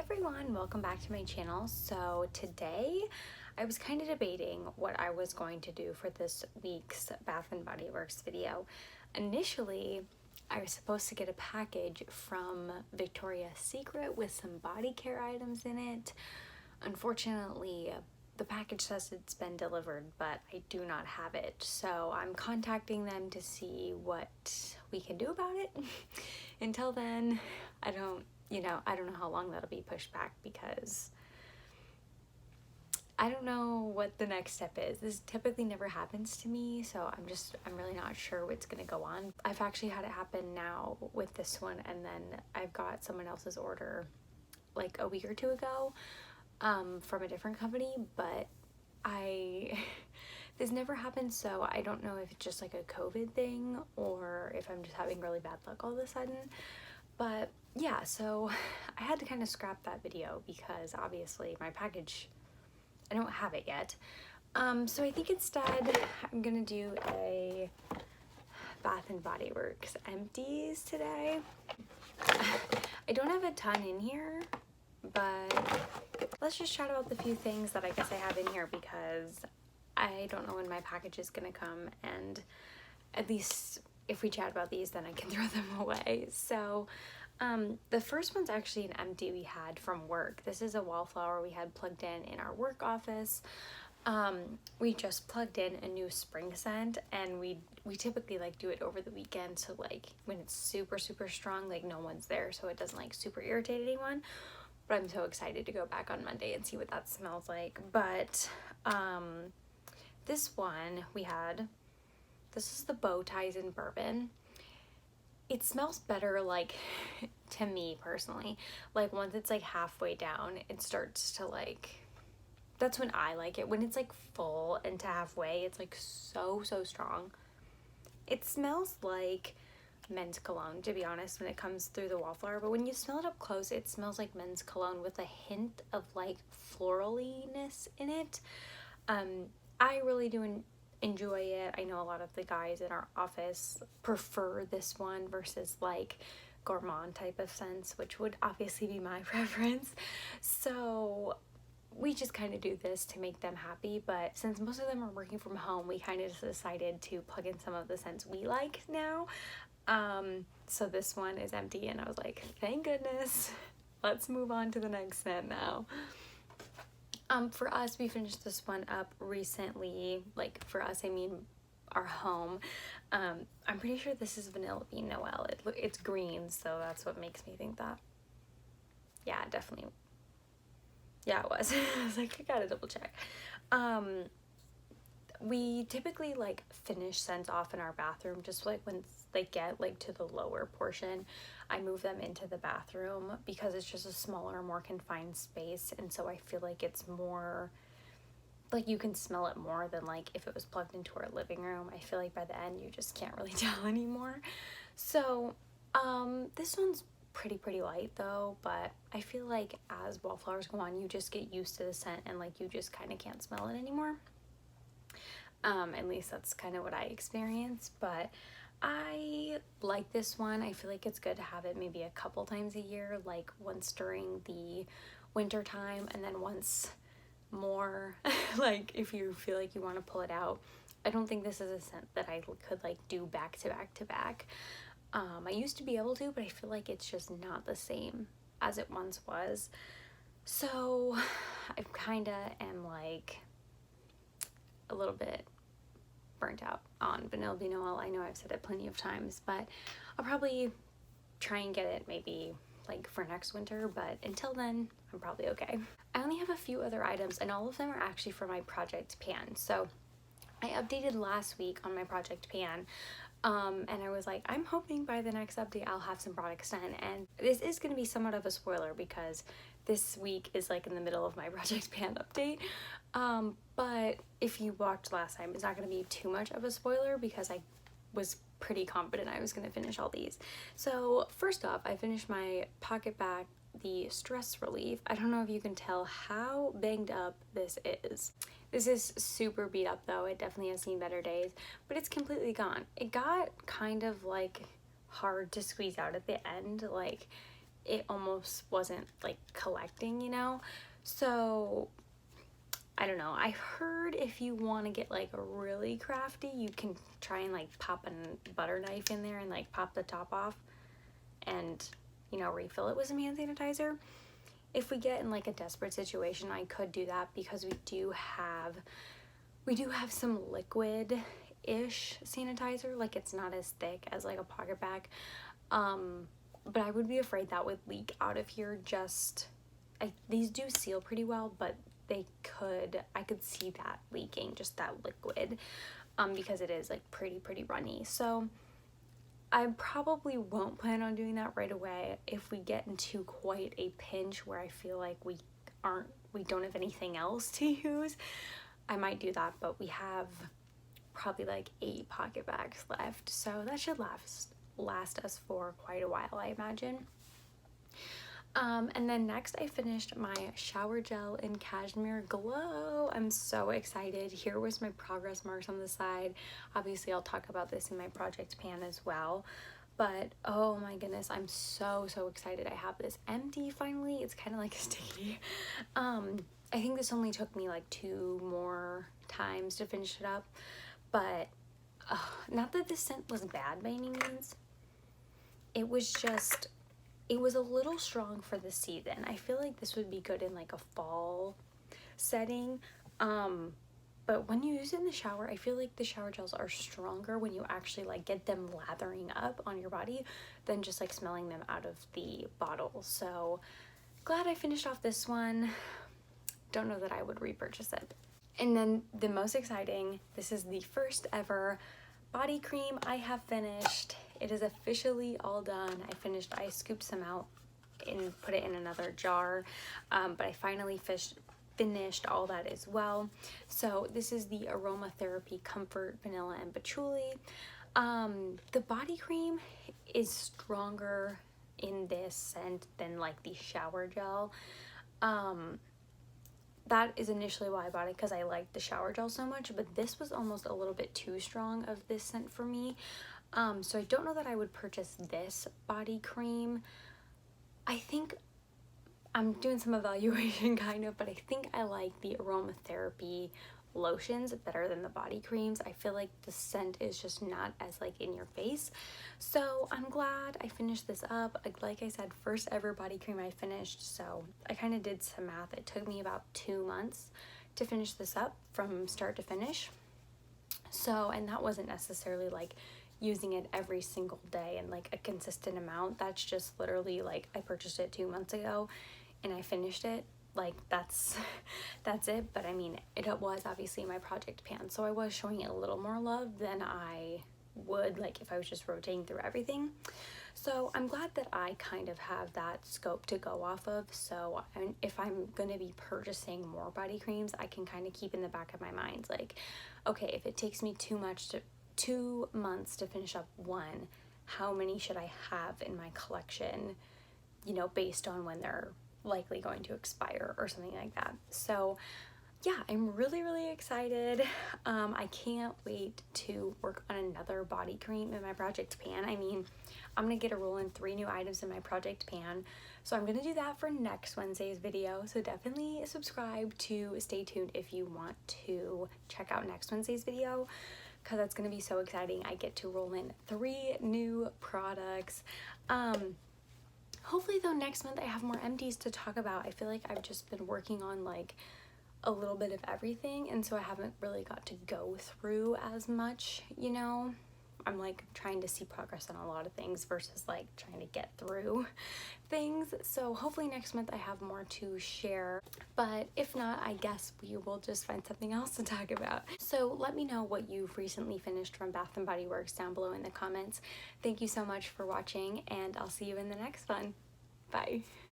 everyone, welcome back to my channel. So today I was kind of debating what I was going to do for this week's Bath & Body Works video. Initially, I was supposed to get a package from Victoria's Secret with some body care items in it. Unfortunately, the package says it's been delivered, but I do not have it. So I'm contacting them to see what we can do about it. Until then, I don't know how long that'll be pushed back because I don't know what the next step is. This typically never happens to me, so I'm really not sure what's gonna go on. I've actually had it happen now with this one, and then I've got someone else's order like a week or two ago from a different company, but this never happened, so I don't know if it's just like a COVID thing or if I'm just having really bad luck all of a sudden. But yeah, so I had to kind of scrap that video because obviously my package, I don't have it yet. So I think instead I'm gonna do a Bath & Body Works empties today. I don't have a ton in here, but let's just chat about the few things that I guess I have in here because I don't know when my package is gonna come, and at least if we chat about these, then I can throw them away. So the first one's actually an empty we had from work. This is a wallflower we had plugged in our work office. We just plugged in a new spring scent, and we typically like do it over the weekend, so like when it's super strong, like no one's there, so it doesn't like super irritate anyone. But I'm so excited to go back on Monday and see what that smells like. But this one we had, this is the bow ties in bourbon. It smells better, like, to me personally, like once it's like halfway down, it starts to like, that's when I like it. When it's like full and to halfway, it's like so strong. It smells like men's cologne, to be honest, when it comes through the wallflower, but when you smell it up close, it smells like men's cologne with a hint of like floraliness in it. I really do enjoy it. I know a lot of the guys in our office prefer this one versus like gourmand type of scents, which would obviously be my preference. So we just kind of do this to make them happy, but since most of them are working from home, we kind of just decided to plug in some of the scents we like now. So this one is empty, and I was like, thank goodness. Let's move on to the next scent now. For us, we finished this one up recently. Like, for us, I mean our home. I'm pretty sure this is Vanilla Bean Noel. It's green, so that's what makes me think that. Yeah, definitely. Yeah, it was. I was like, I gotta double check. We typically like finish scents off in our bathroom, just like when they get like to the lower portion, I move them into the bathroom because it's just a smaller, more confined space, and so I feel like it's more like you can smell it more than like if it was plugged into our living room. I feel like by the end you just can't really tell anymore. So this one's pretty light though, but I feel like as wallflowers go on, you just get used to the scent and like you just kind of can't smell it anymore. At least that's kind of what I experienced, but I like this one. I feel like it's good to have it maybe a couple times a year, like once during the winter time and then once more like if you feel like you want to pull it out. I don't think this is a scent that I could like do back to back. I used to be able to, but I feel like it's just not the same as it once was. So I kind of am like a little bit burnt out on Vanilla Bean Noel. I know I've said it plenty of times, but I'll probably try and get it maybe like for next winter, but until then I'm probably okay. I only have a few other items, and all of them are actually for my project pan. So I updated last week on my project pan, and I was like, I'm hoping by the next update I'll have some products done, and this is going to be somewhat of a spoiler because this week is like in the middle of my project pan update. But if you watched last time, it's not going to be too much of a spoiler because I was pretty confident I was going to finish all these. So first off, I finished my Pocket Back, the Stress Relief. I don't know if you can tell how banged up this is. This is super beat up though. It definitely has seen better days, but it's completely gone. It got kind of like hard to squeeze out at the end. Like it almost wasn't like collecting, you know? So I don't know. I've heard if you want to get like really crafty, you can try and like pop a butter knife in there and like pop the top off and, you know, refill it with some hand sanitizer. If we get in like a desperate situation, I could do that because we do have some liquid-ish sanitizer. Like, it's not as thick as like a pocket bag. But I would be afraid that would leak out of here. These do seal pretty well, but I could see that leaking, just that liquid, because it is like pretty runny. So I probably won't plan on doing that right away. If we get into quite a pinch where I feel like we don't have anything else to use, I might do that, but we have probably like 8 pocket bags left, so that should last us for quite a while, I imagine. And then next I finished my shower gel in Cashmere Glow. I'm so excited. Here was my progress marks on the side. Obviously I'll talk about this in my project pan as well, but oh my goodness, I'm so excited. I have this empty finally. It's kind of like sticky. I think this only took me like 2 more times to finish it up, but not that this scent was bad by any means. It was a little strong for the season. I feel like this would be good in like a fall setting, but when you use it in the shower, I feel like the shower gels are stronger when you actually like get them lathering up on your body than just like smelling them out of the bottle. So glad I finished off this one. Don't know that I would repurchase it. And then the most exciting, this is the first ever body cream I have finished. It is officially all done. I scooped some out and put it in another jar, but I finally finished all that as well. So this is the Aromatherapy Comfort Vanilla and Patchouli. The body cream is stronger in this scent than like the shower gel. That is initially why I bought it, because I liked the shower gel so much, but this was almost a little bit too strong of this scent for me. So I don't know that I would purchase this body cream. I think I'm doing some evaluation kind of, but I think I like the Aromatherapy lotions better than the body creams. I feel like the scent is just not as like in your face. So I'm glad I finished this up. Like I said, first ever body cream I finished, so I kind of did some math. It took me about 2 months to finish this up from start to finish. So, and that wasn't necessarily like using it every single day and like a consistent amount. That's just literally like I purchased it 2 months ago and I finished it. Like that's it. But I mean, it was obviously my project pan, so I was showing it a little more love than I would like if I was just rotating through everything. So I'm glad that I kind of have that scope to go off of. So if I'm gonna be purchasing more body creams, I can kind of keep in the back of my mind like, okay, if it takes me 2 months to finish up one, how many should I have in my collection, you know, based on when they're likely going to expire or something like that. So yeah, I'm really excited. I can't wait to work on another body cream in my project pan. I mean, I'm gonna get a roll in 3 new items in my project pan, so I'm gonna do that for next Wednesday's video. So definitely subscribe to stay tuned if you want to check out next Wednesday's video, because that's gonna be so exciting. I get to roll in 3 new products. Hopefully though next month I have more empties to talk about. I feel like I've just been working on like a little bit of everything, and so I haven't really got to go through as much, you know. I'm like trying to see progress on a lot of things versus like trying to get through things. So hopefully next month I have more to share, but if not, I guess we will just find something else to talk about. So let me know what you've recently finished from Bath & Body Works down below in the comments. Thank you so much for watching, and I'll see you in the next one. Bye.